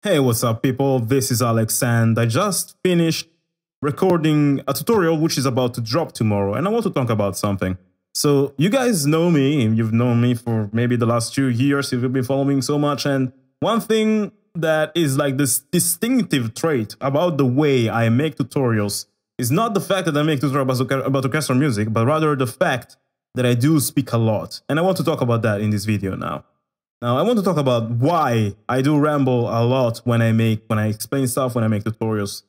Hey, what's up, people? This is Alex, and I just finished recording a tutorial which is about to drop tomorrow, and I want to talk about something. So, you guys know me, and you've known me for maybe the last 2 years if you've been following so much, and one thing that is like this distinctive trait about the way I make tutorials is not the fact that I make tutorials about orchestral music, but rather the fact that I do speak a lot, and I want to talk about that in this video now. Now, I want to talk about why I do ramble a lot when I explain stuff, when I make tutorials.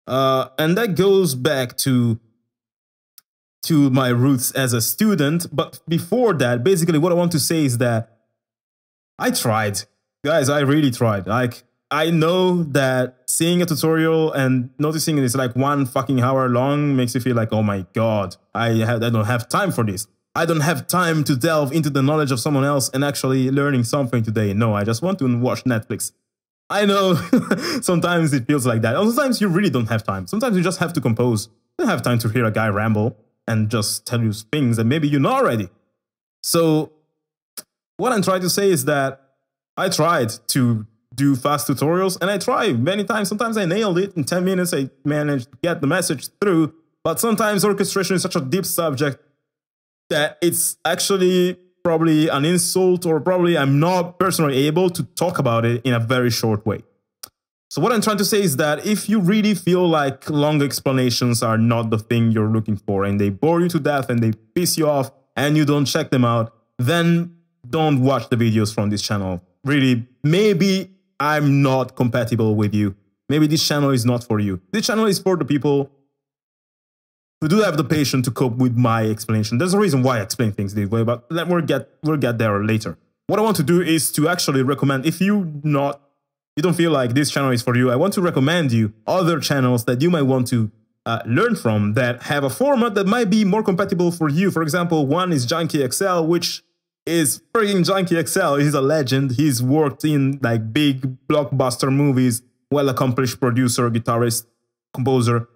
And that goes back to my roots as a student. But before that, basically what I want to say is that I tried. Guys, I really tried. Like, I know that seeing a tutorial and noticing it's like 1 fucking hour long makes you feel like, oh my God, I don't have time for this. I don't have time to delve into the knowledge of someone else and actually learning something today. No, I just want to watch Netflix. I know sometimes it feels like that. Sometimes you really don't have time. Sometimes you just have to compose. You don't have time to hear a guy ramble and just tell you things that maybe you know already. So what I'm trying to say is that I tried to do fast tutorials, and I tried many times. Sometimes I nailed it. In 10 minutes, I managed to get the message through. But sometimes orchestration is such a deep subject that it's actually probably an insult, or probably I'm not personally able to talk about it in a very short way. So what I'm trying to say is that if you really feel like long explanations are not the thing you're looking for, and they bore you to death and they piss you off and you don't check them out, then don't watch the videos from this channel. Really, maybe I'm not compatible with you. Maybe this channel is not for you. This channel is for the people who do have the patience to cope with my explanation. There's a reason why I explain things this way, but we'll get there later. What I want to do is to actually recommend, if you don't feel like this channel is for you, I want to recommend you other channels that you might want to learn from that have a format that might be more compatible for you. For example, one is Junkie XL, which is freaking Junkie XL. He's a legend. He's worked in like big blockbuster movies, well-accomplished producer, guitarist, composer.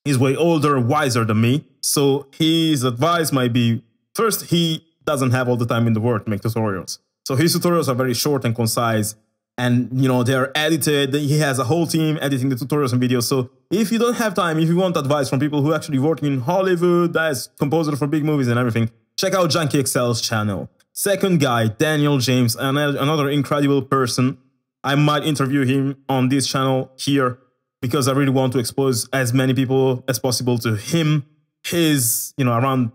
He's way older, wiser than me, so his advice might be, first, he doesn't have all the time in the world to make tutorials. So his tutorials are very short and concise, and they're edited. He has a whole team editing the tutorials and videos. So if you don't have time, if you want advice from people who actually work in Hollywood as composer for big movies and everything, check out Junkie XL's channel. Second guy, Daniel James, another incredible person. I might interview him on this channel here, because I really want to expose as many people as possible to him. He's, around,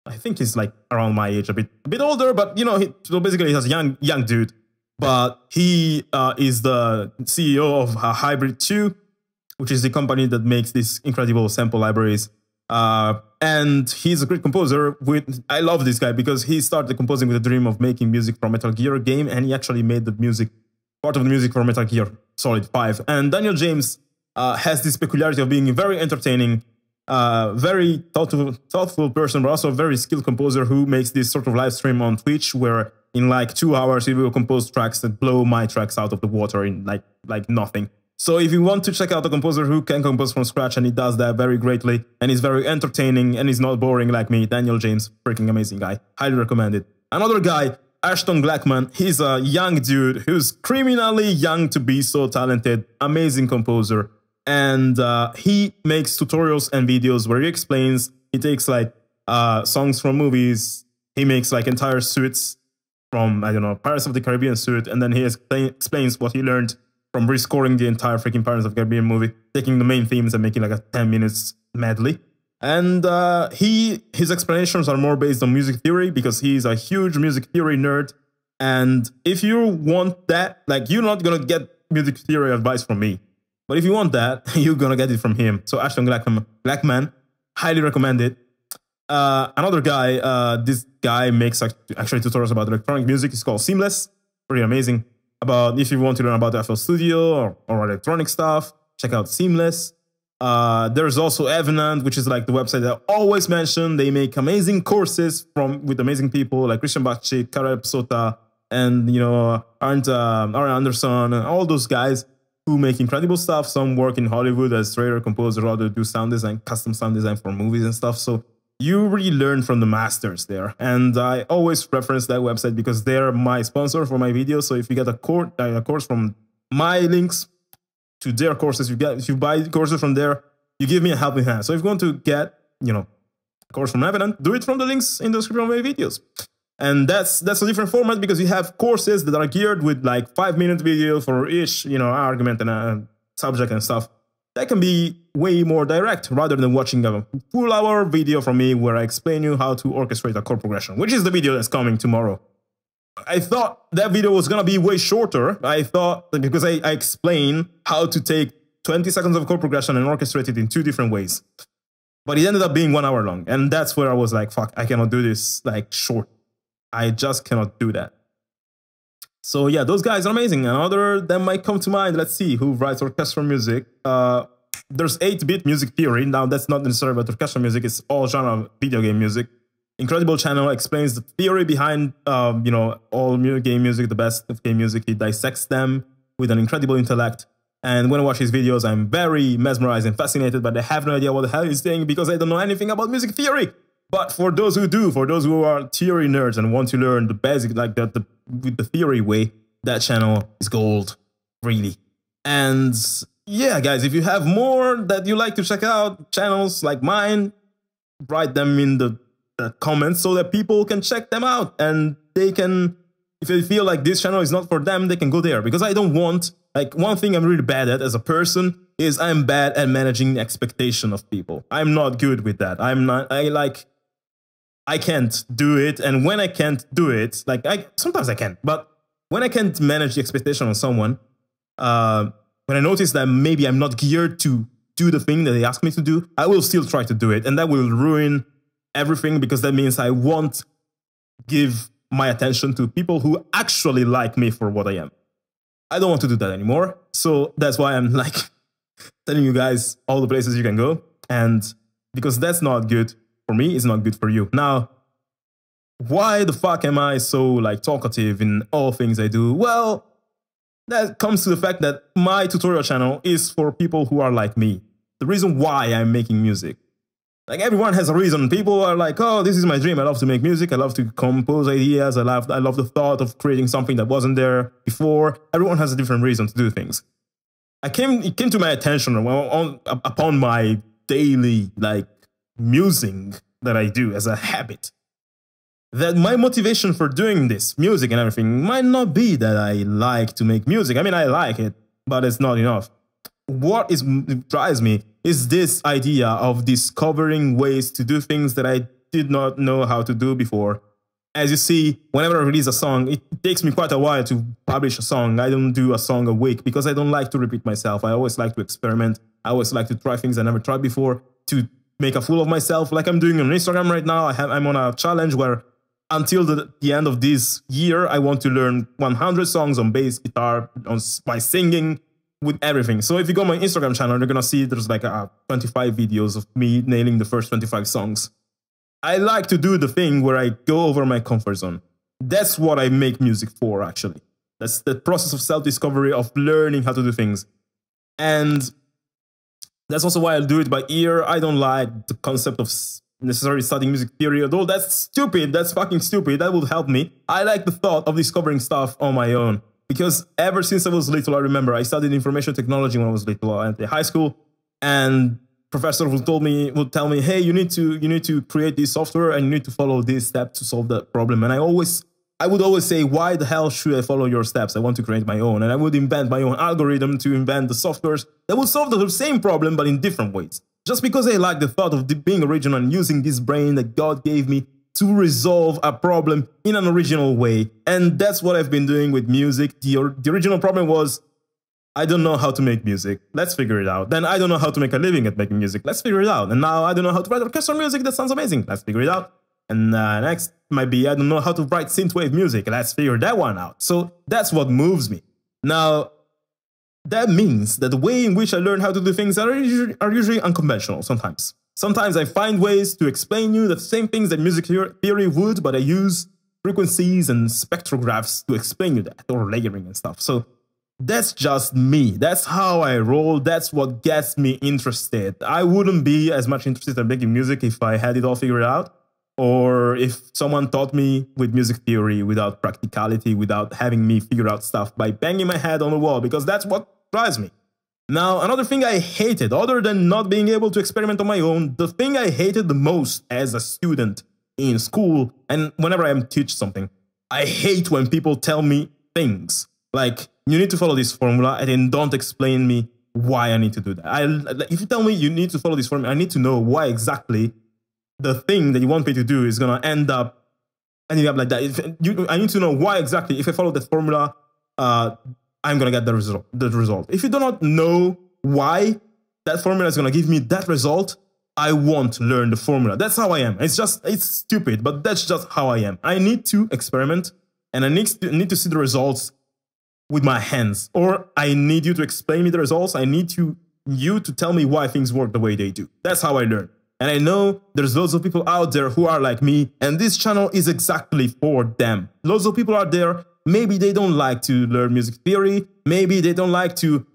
I think he's like around my age, a bit older, but so basically he's a young dude. But he is the CEO of Hybrid 2, which is the company that makes these incredible sample libraries. And he's a great composer. I love this guy because he started composing with the dream of making music for Metal Gear game, and he actually made the music, part of the music for Metal Gear Solid 5. And Daniel James has this peculiarity of being very entertaining, very thoughtful person, but also a very skilled composer who makes this sort of live stream on Twitch where in like 2 hours he will compose tracks that blow my tracks out of the water in like nothing. So if you want to check out a composer who can compose from scratch, and he does that very greatly, and he's very entertaining, and he's not boring like me, Daniel James, freaking amazing guy. Highly recommend it. Another guy, Ashton Glackman, he's a young dude who's criminally young to be so talented, amazing composer. And he makes tutorials and videos where he explains, he takes like songs from movies, he makes like entire suites from, I don't know, Pirates of the Caribbean suite, and then he explains what he learned from rescoring the entire freaking Pirates of the Caribbean movie, taking the main themes and making like a 10 minutes medley. And his explanations are more based on music theory, because he's a huge music theory nerd. And if you want that, like, you're not gonna get music theory advice from me. But if you want that, you're gonna get it from him. So Ashton Glackman, highly recommend it. Another guy, this guy makes actually tutorials about electronic music. It's called Seamless, pretty amazing. If you want to learn about FL Studio or electronic stuff, check out Seamless. There's also Evenant, which is like the website that I always mention. They make amazing courses with amazing people like Christian Bachik, Karel Psota, and Arne Anderson, and all those guys who make incredible stuff. Some work in Hollywood as trader, composer, others do sound design, custom sound design for movies and stuff. So you really learn from the masters there. And I always reference that website because they're my sponsor for my videos. So if you get a course from my links to their courses. If you buy courses from there, you give me a helping hand. So if you want to get, a course from Evident, do it from the links in the description of my videos. And that's a different format because you have courses that are geared with like 5-minute video for each, argument and subject and stuff. That can be way more direct rather than watching a full-hour video from me where I explain you how to orchestrate a chord progression, which is the video that's coming tomorrow. I thought that video was going to be way shorter. I thought, because I explain how to take 20 seconds of chord progression and orchestrate it in 2 different ways. But it ended up being 1 hour long. And that's where I was like, fuck, I cannot do this like short. I just cannot do that. So yeah, those guys are amazing. Another that might come to mind, let's see, who writes orchestral music. There's 8-Bit Music Theory. Now, that's not necessarily about orchestral music. It's all genre of video game music. Incredible channel, explains the theory behind, all game music, the best of game music. He dissects them with an incredible intellect. And when I watch his videos, I'm very mesmerized and fascinated, but I have no idea what the hell he's saying because I don't know anything about music theory. But for those who do, for those who are theory nerds and want to learn the basic, like with the theory way, that channel is gold, really. And yeah, guys, if you have more that you like to check out, channels like mine, write them in the comments so that people can check them out. And they can, if they feel like this channel is not for them, they can go there. Because I don't want, like, one thing I'm really bad at as a person is I'm bad at managing the expectation of people. I'm not good with that. I can't do it, and when I can't do it, sometimes I can, but when I can't manage the expectation of someone, when I notice that maybe I'm not geared to do the thing that they ask me to do, I will still try to do it, and that will ruin everything because that means I won't give my attention to people who actually like me for what I am. I don't want to do that anymore, so that's why I'm like telling you guys all the places you can go, and because that's not good. For me, it's not good for you. Now, why the fuck am I so like talkative in all things I do? Well, that comes to the fact that my tutorial channel is for people who are like me. The reason why I'm making music. Like, everyone has a reason. People are like, oh, this is my dream. I love to make music. I love to compose ideas. I love the thought of creating something that wasn't there before. Everyone has a different reason to do things. It came to my attention upon my daily musing that I do as a habit, that my motivation for doing this music and everything might not be that I like to make music. I mean, I like it, but it's not enough. What drives me is this idea of discovering ways to do things that I did not know how to do before. As you see, whenever I release a song, it takes me quite a while to publish a song. I don't do a song a week because I don't like to repeat myself. I always like to experiment. I always like to try things I never tried before, to make a fool of myself, like I'm doing on Instagram right now. I'm on a challenge where until the end of this year, I want to learn 100 songs on bass guitar, by singing, with everything. So if you go on my Instagram channel, you're gonna see there's like 25 videos of me nailing the first 25 songs. I like to do the thing where I go over my comfort zone. That's what I make music for, actually. That's the process of self-discovery, of learning how to do things. And that's also why I'll do it by ear. I don't like the concept of necessarily studying music theory, although that's stupid. That's fucking stupid. That would help me. I like the thought of discovering stuff on my own. Because ever since I was little, I remember I studied information technology when I was little at the high school. And professor would tell me, hey, you need to create this software and you need to follow this step to solve that problem. And I would always say, why the hell should I follow your steps? I want to create my own. And I would invent my own algorithm to invent the softwares that will solve the same problem, but in different ways. Just because I like the thought of being original and using this brain that God gave me to resolve a problem in an original way. And that's what I've been doing with music. The original problem was, I don't know how to make music. Let's figure it out. Then I don't know how to make a living at making music. Let's figure it out. And now I don't know how to write orchestral music. That sounds amazing. Let's figure it out. And next might be, I don't know how to write synthwave music. Let's figure that one out. So that's what moves me. Now, that means that the way in which I learn how to do things are usually unconventional sometimes. Sometimes I find ways to explain you the same things that music theory would, but I use frequencies and spectrographs to explain you that, or layering and stuff. So that's just me. That's how I roll. That's what gets me interested. I wouldn't be as much interested in making music if I had it all figured out. or if someone taught me with music theory without practicality, without having me figure out stuff by banging my head on the wall, because that's what drives me. Now, another thing I hated, other than not being able to experiment on my own, the thing I hated the most as a student in school, and whenever I teach something, I hate when people tell me things like, you need to follow this formula, and then don't explain me why I need to do that. If you tell me you need to follow this formula, I need to know why exactly the thing that you want me to do is going to end up ending up like that. I need to know why exactly, if I follow that formula, I'm going to get the result. If you do not know why that formula is going to give me that result, I won't learn the formula. That's how I am. It's stupid, but that's just how I am. I need to experiment, and I need to see the results with my hands, or I need you to explain me the results. I need you to tell me why things work the way they do. That's how I learn. And I know there's loads of people out there who are like me, and this channel is exactly for them. Loads of people out there, maybe they don't like to learn music theory. Maybe they don't like to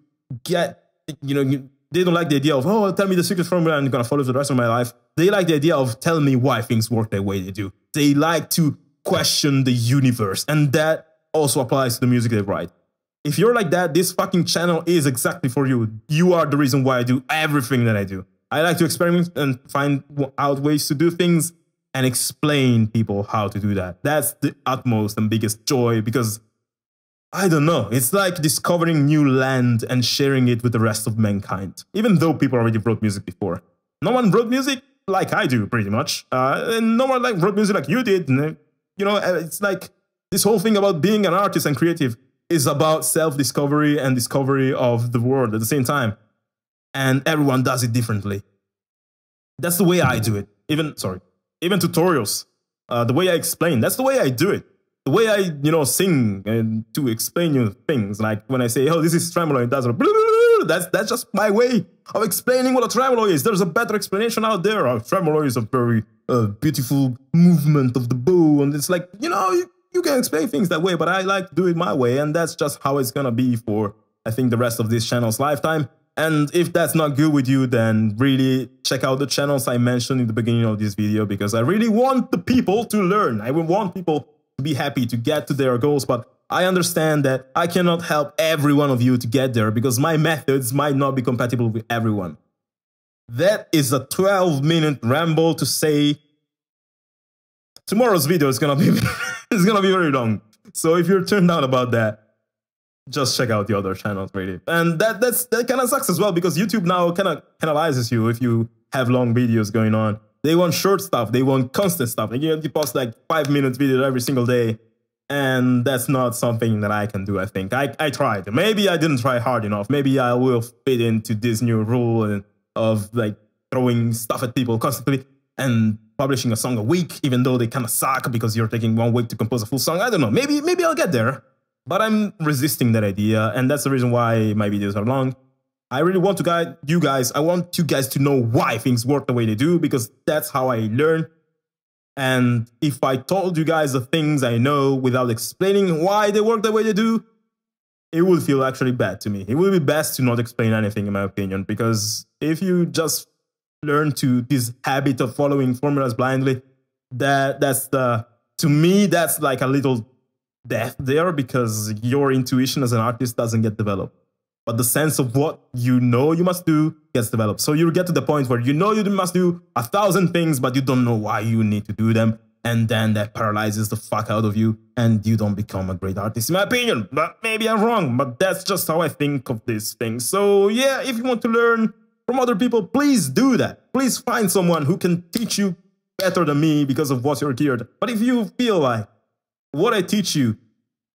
get, they don't like the idea of, oh, tell me the secret formula and I'm going to follow for the rest of my life. They like the idea of telling me why things work the way they do. They like to question the universe, and that also applies to the music they write. If you're like that, this fucking channel is exactly for you. You are the reason why I do everything that I do. I like to experiment and find out ways to do things and explain people how to do that. That's the utmost and biggest joy, because I don't know, it's like discovering new land and sharing it with the rest of mankind. Even though people already wrote music before. No one wrote music like I do, pretty much. And no one wrote music like you did. It's like this whole thing about being an artist and creative is about self-discovery and discovery of the world at the same time. And everyone does it differently. That's the way I do it. Even tutorials, the way I explain, that's the way I do it. The way I, sing and to explain you things. Like when I say, oh, this is tremolo, it does that's just my way of explaining what a tremolo is. There's a better explanation out there. A tremolo is a very beautiful movement of the bow. And it's like, you can explain things that way, but I like to do it my way, and that's just how it's gonna be for, I think, the rest of this channel's lifetime. And if that's not good with you, then really check out the channels I mentioned in the beginning of this video, because I really want the people to learn. I want people to be happy, to get to their goals, but I understand that I cannot help every one of you to get there, because my methods might not be compatible with everyone. That is a 12-minute ramble to say tomorrow's video is gonna be it's gonna be very long. So if you're turned down about that, just check out the other channels, really. And that kind of sucks as well, because YouTube now kind of penalizes you if you have long videos going on. They want short stuff. They want constant stuff. Like, you post like 5-minute videos every single day, and that's not something that I can do, I think. I tried. Maybe I didn't try hard enough. Maybe I will fit into this new rule of like throwing stuff at people constantly and publishing a song a week, even though they kind of suck because you're taking 1 week to compose a full song. I don't know. Maybe I'll get there. But I'm resisting that idea, and that's the reason why my videos are long. I really want to guide you guys. I want you guys to know why things work the way they do, because that's how I learn. And if I told you guys the things I know without explaining why they work the way they do, it would feel actually bad to me. It would be best to not explain anything, in my opinion, because if you just learn to this habit of following formulas blindly, to me, that's like a little death there, because your intuition as an artist doesn't get developed, but the sense of what you know you must do gets developed. So you get to the point where you know you must do 1,000 things, but you don't know why you need to do them, and then that paralyzes the fuck out of you, and you don't become a great artist, in my opinion. But maybe I'm wrong, but that's just how I think of this thing. So yeah, if you want to learn from other people, please do that. Please find someone who can teach you better than me because of what you're geared. But if you feel like what I teach you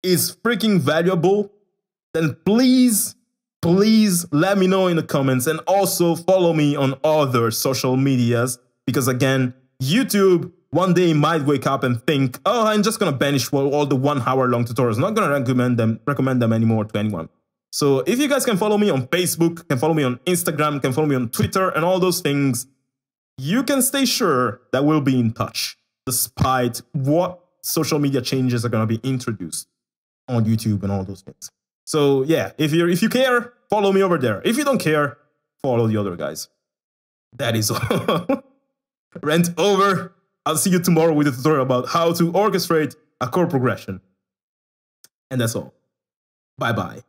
is freaking valuable, then please let me know in the comments, and also follow me on other social medias, because again, YouTube one day might wake up and think, oh, I'm just gonna banish all the 1 hour long tutorials. I'm not gonna recommend them anymore to anyone. So if you guys can follow me on Facebook, can follow me on Instagram, can follow me on Twitter and all those things, you can stay sure that we'll be in touch, despite what social media changes are going to be introduced on YouTube and all those things. So yeah, if you care, follow me over there. If you don't care, follow the other guys. That is all. Rant over. I'll see you tomorrow with a tutorial about how to orchestrate a chord progression. And that's all. Bye-bye.